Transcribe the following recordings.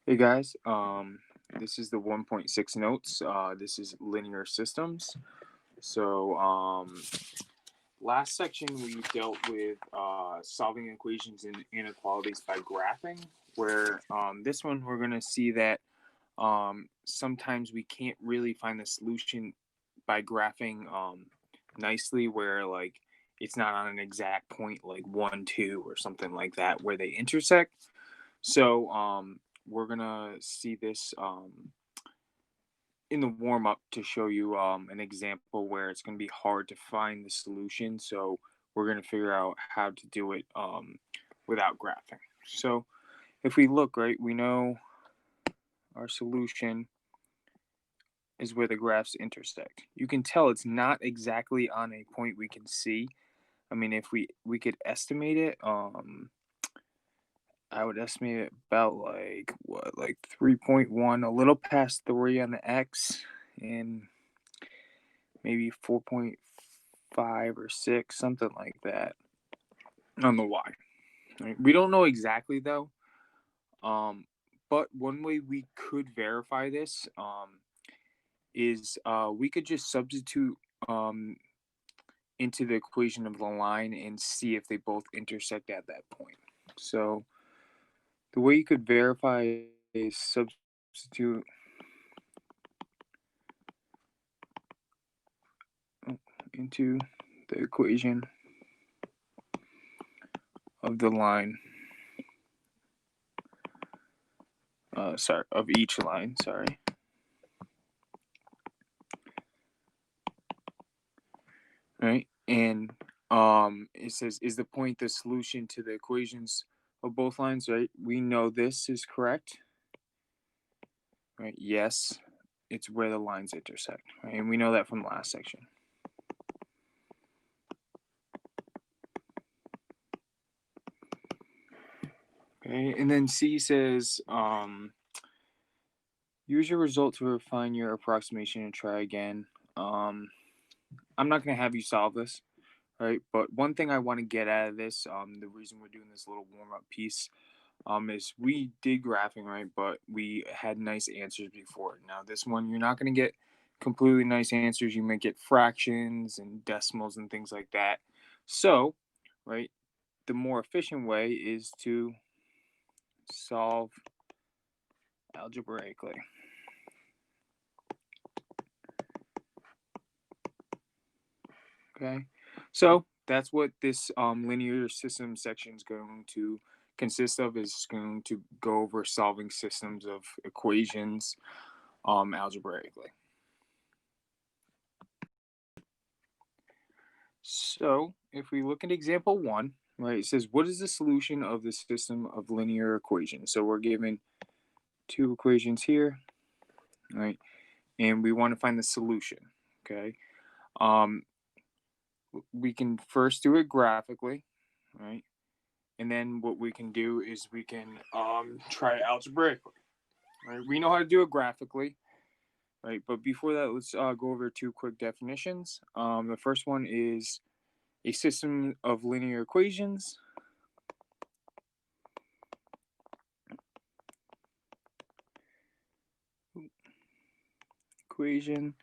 Hey guys, this is the 1.6 notes. This is linear systems. So, last section we dealt with solving equations and inequalities by graphing, where this one we're going to see that sometimes we can't really find the solution by graphing nicely, where like it's not on an exact point like 1, 2, or something like that where they intersect. So, we're gonna see this in the warm up to show you an example where it's gonna be hard to find the solution. So we're gonna figure out how to do it without graphing. So if we look right, we know our solution is where the graphs intersect. You can tell it's not exactly on a point we can see. I mean, if we could estimate it, I would estimate it about like what, like 3.1, a little past 3 on the X, and maybe 4.5 or 6, something like that on the Y. Right? We don't know exactly though. Um, but one way we could verify this is we could just substitute um, into the equation of the line and see if they both intersect at that point. So the way you could verify is substitute into the equation of the line, sorry, of each line, sorry. Right? And it says, is the point the solution to the equations of both lines, right? We know this is correct, right? Yes, it's where the lines intersect, right? And we know that from the last section. Okay, and then C says, use your result to refine your approximation and try again. I'm not going to have you solve this, right? But one thing I want to get out of this, the reason we're doing this little warm up piece, is we did graphing, right? But we had nice answers before. Now, this one, you're not going to get completely nice answers. You might get fractions and decimals and things like that. So, right, the more efficient way is to solve algebraically. Okay, so that's what this linear system section is going to consist of. Is going to go over solving systems of equations algebraically. So if we look at example 1, right, it says what is the solution of the system of linear equations? So we're given two equations here, right, and we want to find the solution. Okay, um, we can first do it graphically, right? And then what we can do is we can try it algebraically. Right? We know how to do it graphically, right? But before that, let's go over two quick definitions. The first one is a system of linear equations. Equation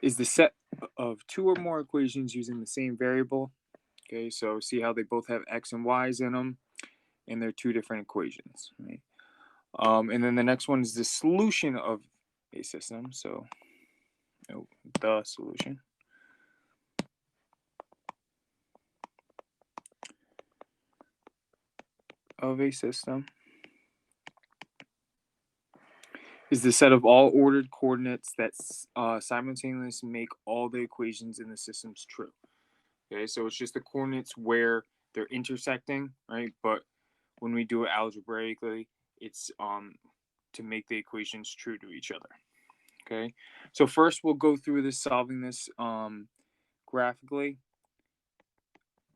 is the set of two or more equations using the same variable. Okay, so see how they both have x and y's in them, and they're two different equations, right? And then the next one is the solution of a system. So the solution of a system is the set of all ordered coordinates that simultaneously make all the equations in the systems true. Okay, so it's just the coordinates where they're intersecting, right? But when we do it algebraically, it's to make the equations true to each other. Okay, so first we'll go through this, solving this graphically,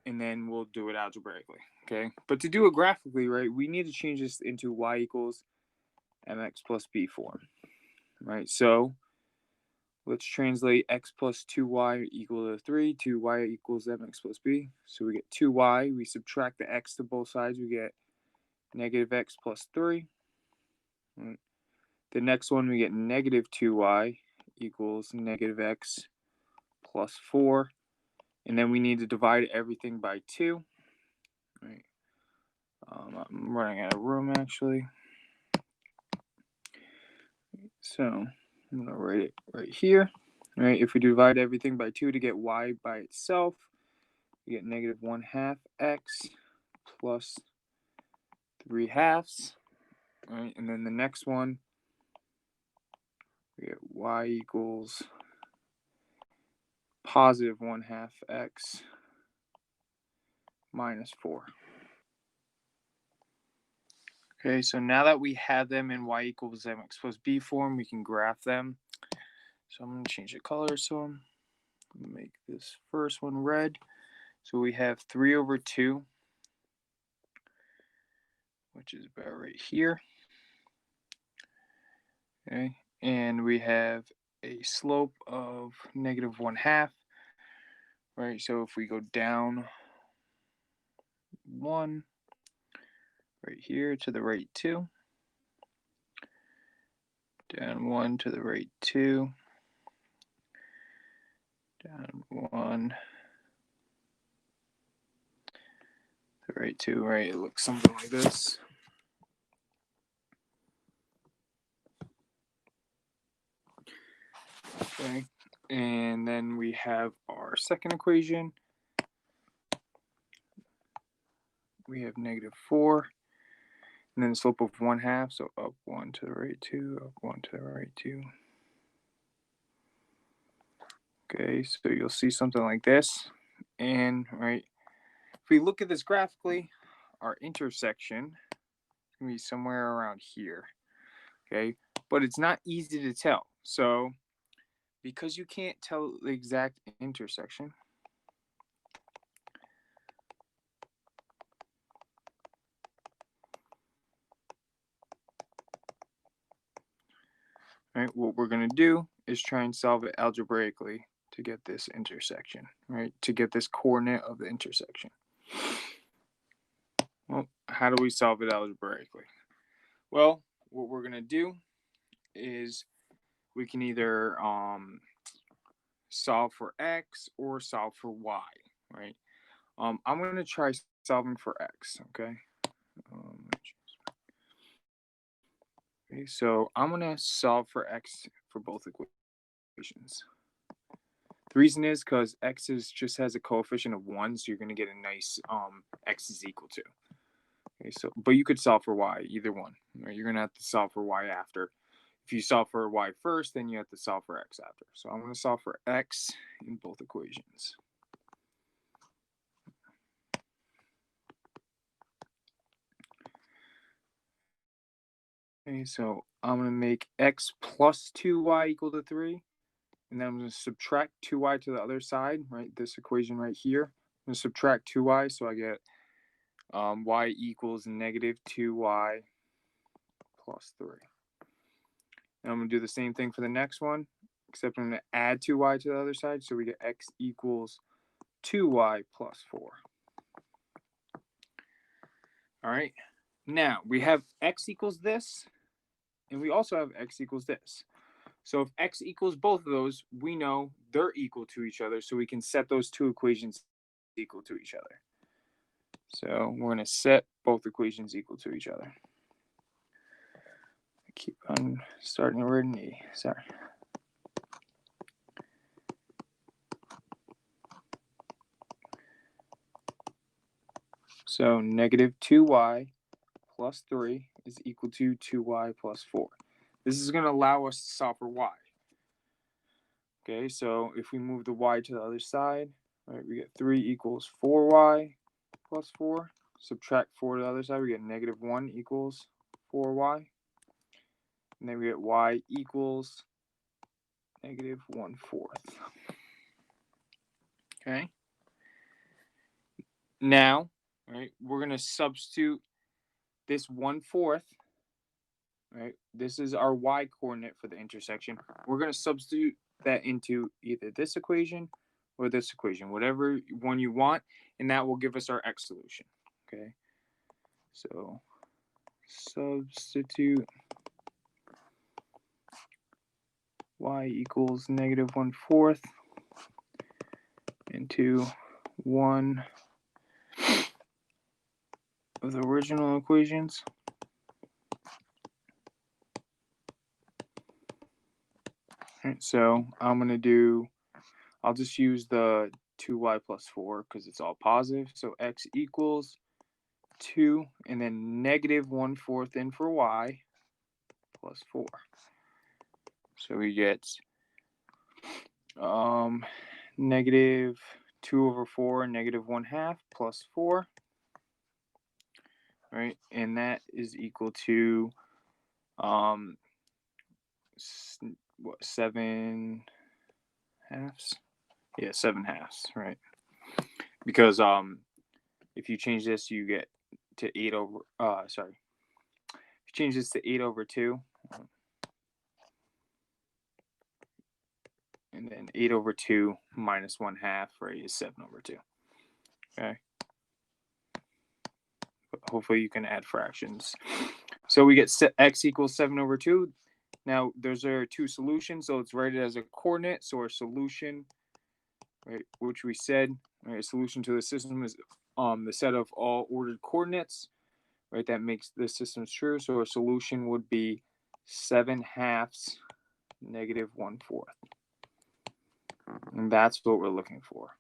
and then we'll do it algebraically. Okay, but to do it graphically, right, we need to change this into y equals mx plus b form, right? So let's translate x plus 2y equal to 3 to y equals mx plus b. So we get 2y, we subtract the x to both sides, we get negative x plus 3. Right. The next one, we get negative 2y equals negative x plus 4. And then we need to divide everything by 2. Right. I'm running out of room, actually. So I'm going to write it right here. Right. If we divide everything by 2 to get y by itself, we get negative 1/2 x plus 3/2. Right. And then the next one, we get y equals positive 1/2 x minus 4. Okay, so now that we have them in y equals mx plus b form, we can graph them. So I'm going to change the colors to them. Make this first one red. So we have 3/2, which is about right here. Okay, and we have a slope of negative 1/2. Right, so if we go down 1, right here to the right 2, down 1 to the right 2, down 1 to the right 2, right? It looks something like this. Okay, and then we have our second equation. We have negative 4, and then the slope of 1/2, so up 1 to the right 2, up 1 to the right 2. Okay, so you'll see something like this. And right, if we look at this graphically, our intersection is going to be somewhere around here. Okay, but it's not easy to tell. So because you can't tell the exact intersection, right, what we're going to do is try and solve it algebraically to get this intersection, right, to get this coordinate of the intersection. Well, how do we solve it algebraically? Well, what we're going to do is we can either solve for x or solve for y, right? I'm going to try solving for x, okay? Okay, so I'm going to solve for x for both equations. The reason is because x just has a coefficient of 1, so you're going to get a nice x is equal to. Okay, so but you could solve for y, either one. Right? You're going to have to solve for y after. If you solve for y first, then you have to solve for x after. So I'm going to solve for x in both equations. Okay, so I'm going to make x plus 2y equal to 3. And then I'm going to subtract 2y to the other side, right? This equation right here. I'm going to subtract 2y, so I get y equals negative 2y plus 3. And I'm going to do the same thing for the next one, except I'm going to add 2y to the other side, so we get x equals 2y plus 4. All right. Now, we have x equals this, and we also have x equals this. So if x equals both of those, we know they're equal to each other, so we can set those two equations equal to each other. So we're going to set both equations equal to each other. I keep on starting to write an E. Sorry. So negative 2y plus 3 is equal to 2y plus 4. This is going to allow us to solve for y. Okay, so if we move the y to the other side, right, we get 3 equals 4y plus 4. Subtract 4 to the other side, we get negative 1 equals 4y. And then we get y equals negative 1/4. Okay. Now, right, we're going to substitute this 1/4. Right, this is our y coordinate for the intersection. We're going to substitute that into either this equation or this equation, whatever one you want, and that will give us our x solution. Okay, so substitute y equals negative 1/4 into 1 of the original equations. Right, so I'll just use the 2y plus 4 because it's all positive. So x equals 2, and then negative 1/4 in for y plus 4. So we get negative 2/4, negative 1/2 plus 4. Right, and that is equal to 7 halves? Yeah, 7 halves, right? Because if you change this, you get to 8 over. Sorry. If you change this to 8/2, and then 8/2 minus 1/2, right, is 7/2. Okay. But hopefully you can add fractions. So we get x equals 7/2. Now those are two solutions, so it's rated as a coordinate. So our solution, right, which we said, right, a solution to the system is the set of all ordered coordinates, right? That makes the system true. So our solution would be 7 halves negative 1/4. And that's what we're looking for.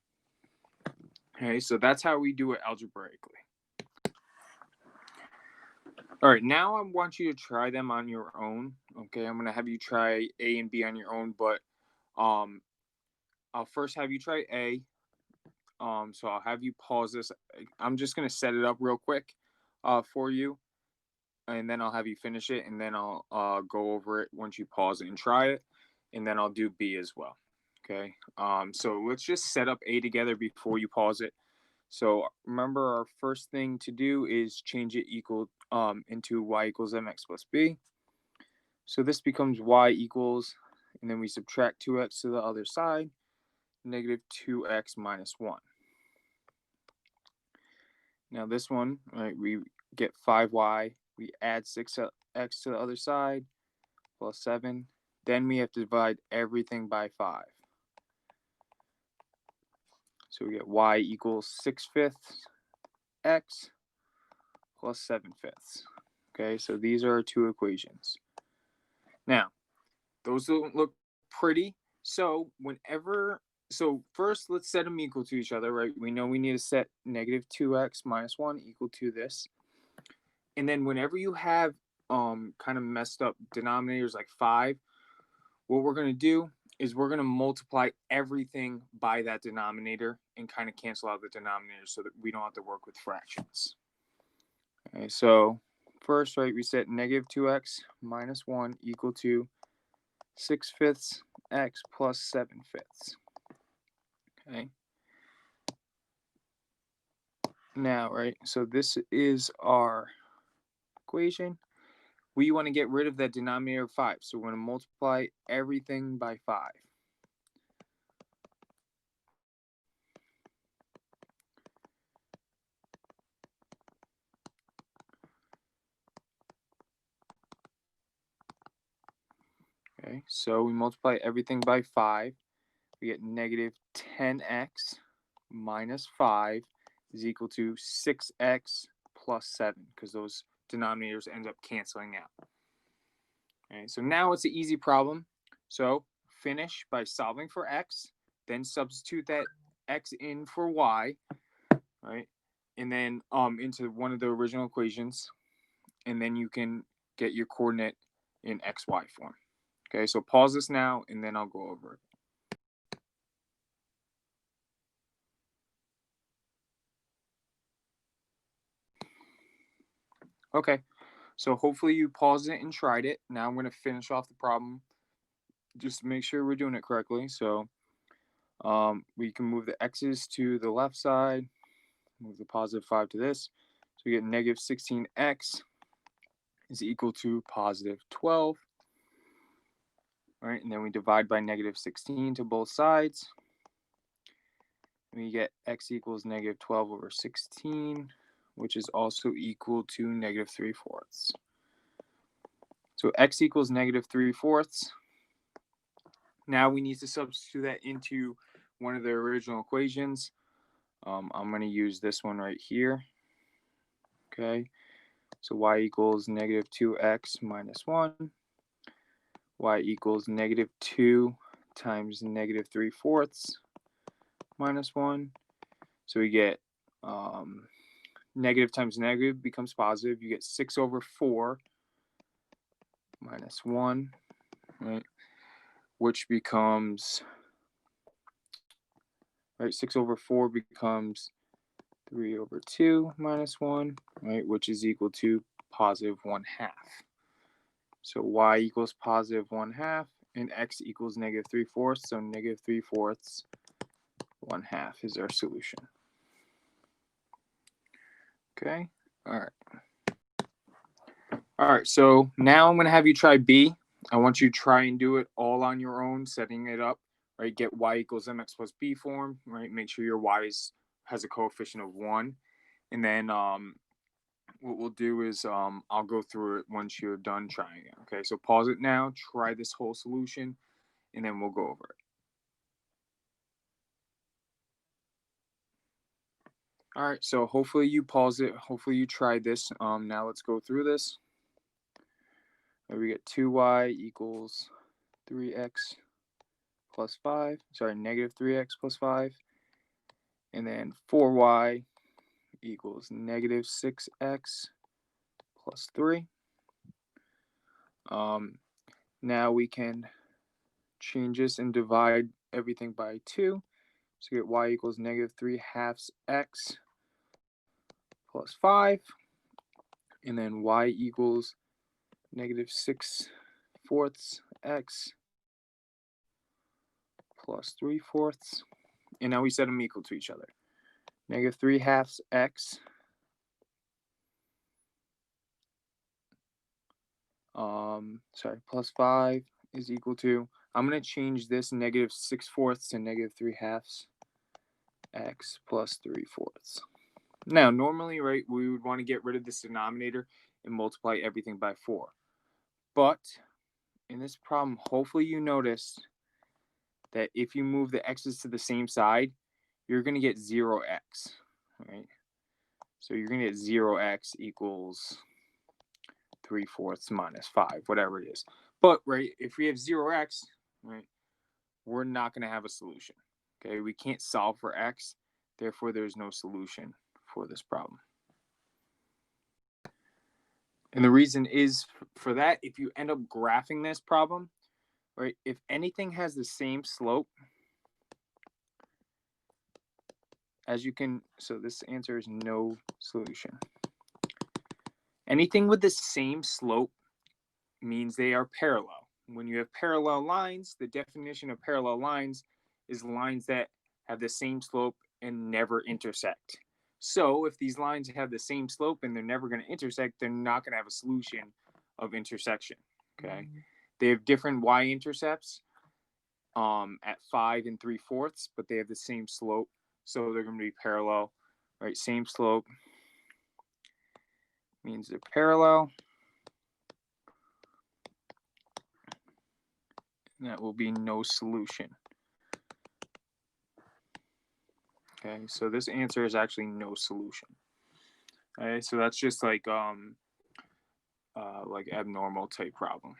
Okay, so that's how we do it algebraically. All right, now I want you to try them on your own. Okay, I'm gonna have you try A and B on your own, but I'll first have you try A. So I'll have you pause this. I'm just gonna set it up real quick for you, and then I'll have you finish it, and then I'll go over it once you pause it and try it, and then I'll do B as well. Okay. So let's just set up A together before you pause it. So remember, our first thing to do is change it into y equals mx plus b. So this becomes y equals, and then we subtract 2x to the other side, negative 2x minus 1. Now this one, right, we get 5y, we add 6x to the other side, plus 7. Then we have to divide everything by 5. So we get y equals 6/5 x plus 7/5. Okay, so these are our two equations. Now, those don't look pretty. So first let's set them equal to each other, right? We know we need to set negative 2x minus 1 equal to this. And then whenever you have kind of messed up denominators like 5, what we're going to do is we're going to multiply everything by that denominator and kind of cancel out the denominator so that we don't have to work with fractions. Okay, so first, right, we set negative 2x minus 1 equal to 6/5 x plus 7/5. Okay. Now, right, so this is our equation. We want to get rid of that denominator of 5. So we're going to multiply everything by 5. Okay, so we multiply everything by 5. We get negative 10x minus 5 is equal to 6x plus 7, because those denominators end up canceling out. Okay, so now it's an easy problem. So finish by solving for x, then substitute that x in for y, right? And then into one of the original equations, and then you can get your coordinate in xy form. Okay, so pause this now, and then I'll go over it. Okay, so hopefully you paused it and tried it. Now I'm going to finish off the problem just to make sure we're doing it correctly. So we can move the x's to the left side, move the positive 5 to this. So we get negative 16x is equal to positive 12. All right, and then we divide by negative 16 to both sides. We get x equals negative 12 over 16, which is also equal to negative 3/4. So x equals negative 3/4. Now we need to substitute that into one of the original equations. I'm going to use this one right here. Okay, so y equals negative 2x minus 1. Y equals negative 2 times negative 3/4 minus 1. So we get negative times negative becomes positive. You get 6/4 minus 1, right? Which becomes, right, 6/4 becomes 3/2 minus 1, right? Which is equal to positive 1/2. So y equals positive 1/2 and x equals negative 3/4. So negative 3/4 1/2 is our solution. Okay. All right. So now I'm going to have you try B. I want you to try and do it all on your own, setting it up, right? Get y equals mx plus b form, right? Make sure your y has a coefficient of 1. And then what we'll do is I'll go through it once you're done trying it. Okay, so pause it now, try this whole solution, and then we'll go over it. All right, so hopefully you pause it. Hopefully you tried this. Now let's go through this. We get 2y equals 3x plus 5. Sorry, negative 3x plus 5. And then 4y equals negative 6x plus 3. Now we can change this and divide everything by 2. So we get y equals negative 3/2 x plus 5. And then y equals negative 6/4 x plus 3/4. And now we set them equal to each other. Negative 3/2 x plus 5 is equal to, I'm going to change this negative 6/4 to negative 3/2 x plus 3/4. Now, normally, right, we would want to get rid of this denominator and multiply everything by 4. But in this problem, hopefully you noticed that if you move the x's to the same side, you're going to get 0x, right? So you're going to get 0x equals 3/4 minus 5, whatever it is. But, right, if we have 0x, right, we're not going to have a solution. Okay, we can't solve for x, therefore there's no solution for this problem. And the reason is for that, if you end up graphing this problem, right, if anything has the same slope, as you can, so this answer is no solution. Anything with the same slope means they are parallel. When you have parallel lines, the definition of parallel lines is lines that have the same slope and never intersect. So if these lines have the same slope and they're never going to intersect, they're not going to have a solution of intersection. Okay, they have different y-intercepts at 5 3/4, but they have the same slope, so they're going to be parallel. Right, same slope means they're parallel. And that will be no solution. Okay, so this answer is actually no solution. Okay, so that's just like abnormal type problem.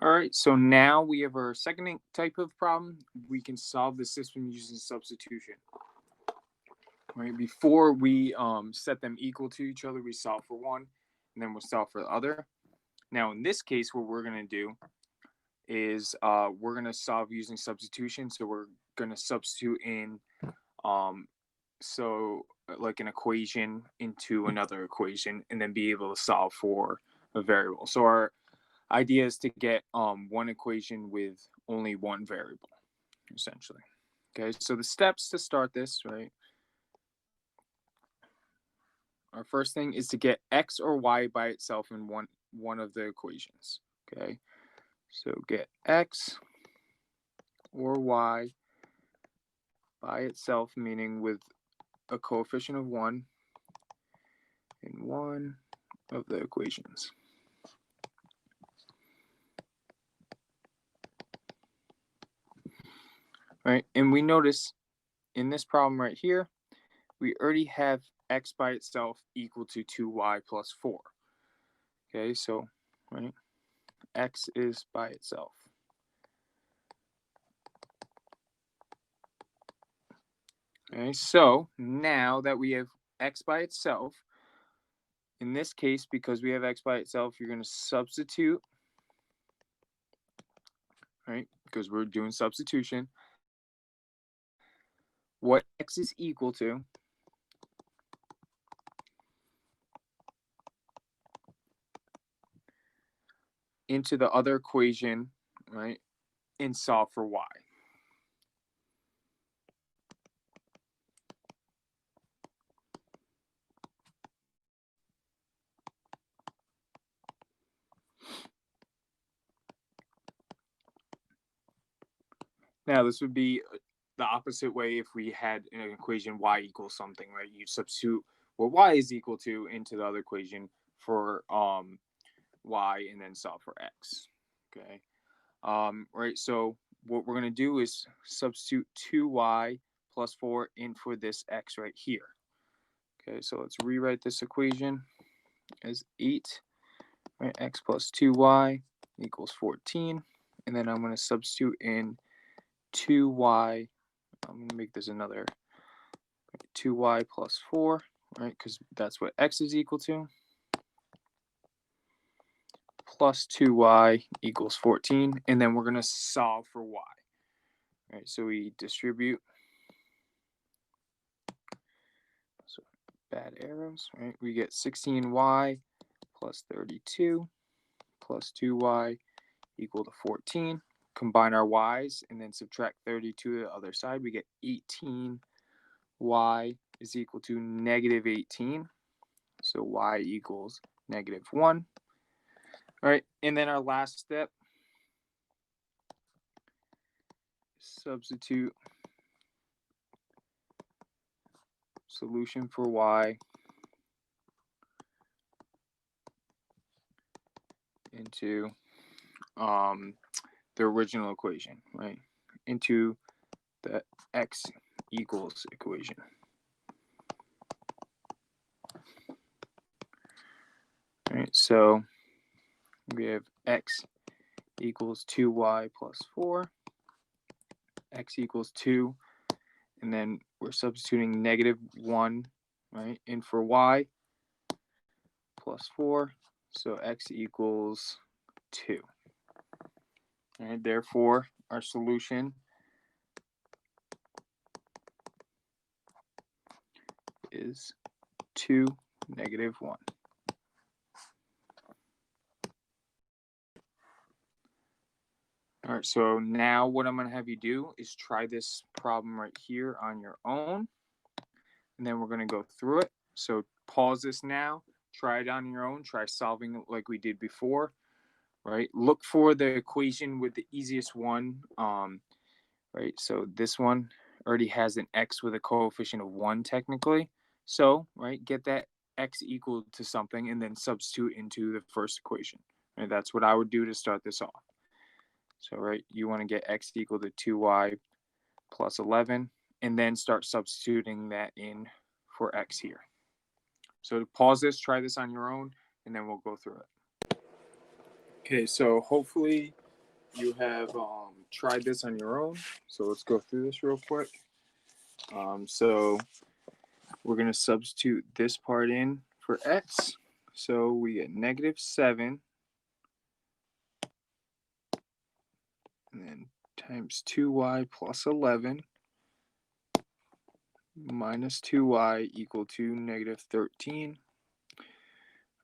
All right, so now we have our second type of problem. We can solve the system using substitution. Right, before we set them equal to each other, we solve for one, and then we'll solve for the other. Now, in this case, what we're going to do is we're going to solve using substitution. So we're going to substitute in like an equation into another equation and then be able to solve for a variable. So our idea is to get one equation with only one variable, essentially. Okay, so the steps to start this, right? Our first thing is to get x or y by itself in one of the equations. Okay, so get x or y by itself, meaning with a coefficient of 1 in one of the equations. right? And we notice in this problem right here, we already have x by itself equal to 2y plus 4. Okay, so, right, x is by itself. Okay, so now that we have x by itself, in this case, because we have x by itself, you're going to substitute, right, because we're doing substitution, what x is equal to into the other equation, right, and solve for y. Now, this would be the opposite way if we had an equation y equals something, right? You substitute what y is equal to into the other equation for y and then solve for x. Okay. Right. So what we're going to do is substitute 2y plus 4 in for this x right here. Okay. So let's rewrite this equation as 8, right? X plus 2y equals 14. And then I'm going to substitute in 2y. I'm going to make this another 2y plus 4, right? Because that's what x is equal to. Plus 2y equals 14. And then we're going to solve for y. Right, so we distribute. So bad arrows, right? We get 16y plus 32 plus 2y equal to 14. Combine our y's and then subtract 32 to the other side. We get 18y is equal to negative 18. So y equals negative 1. All right, and then our last step, substitute solution for y into the original equation, right? Into the x equals equation. All right, so we have x equals 2y plus 4, x equals 2, and then we're substituting negative 1, right, in for y plus 4, so x equals 2. All right, therefore, our solution is 2, negative 1. All right, so now what I'm going to have you do is try this problem right here on your own, and then we're going to go through it. So pause this now, try it on your own, try solving it like we did before, right? Look for the equation with the easiest one, right? So this one already has an x with a coefficient of 1 technically. So, right, get that x equal to something and then substitute into the first equation. Right? That's what I would do to start this off. So, right, you want to get x equal to 2y plus 11, and then start substituting that in for x here. So pause this, try this on your own, and then we'll go through it. Okay, so hopefully you have tried this on your own. So let's go through this real quick. So we're going to substitute this part in for x. So we get negative 7 and then times 2y plus 11 minus 2y equal to negative 13.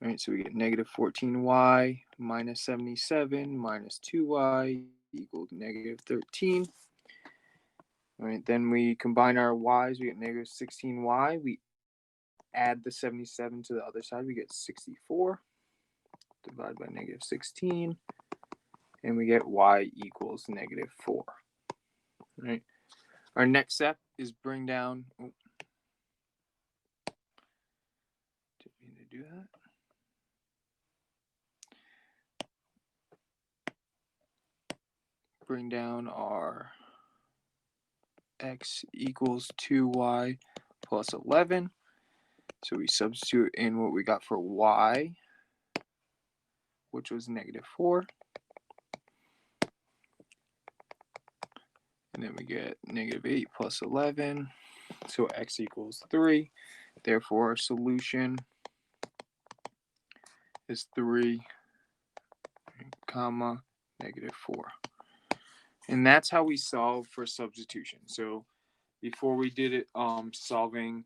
All right, so we get negative 14y minus 77 minus 2y equals negative 13. All right, then we combine our y's, we get negative 16y. We add the 77 to the other side, we get 64. Divide by negative 16. And we get y equals negative 4. All right. Our next step is bring down. Oh, didn't mean to do that. Bring down our x equals 2y plus 11. So we substitute in what we got for y, which was -4. And then we get -8 plus 11. So x equals 3. Therefore, our solution is 3, comma, -4. And that's how we solve for substitution. So before we did it solving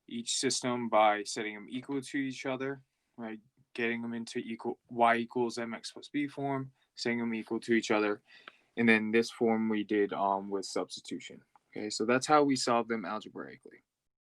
each system by setting them equal to each other, right? Getting them into equal y equals mx plus b form, setting them equal to each other. And then this form we did with substitution. Okay, so that's how we solve them algebraically.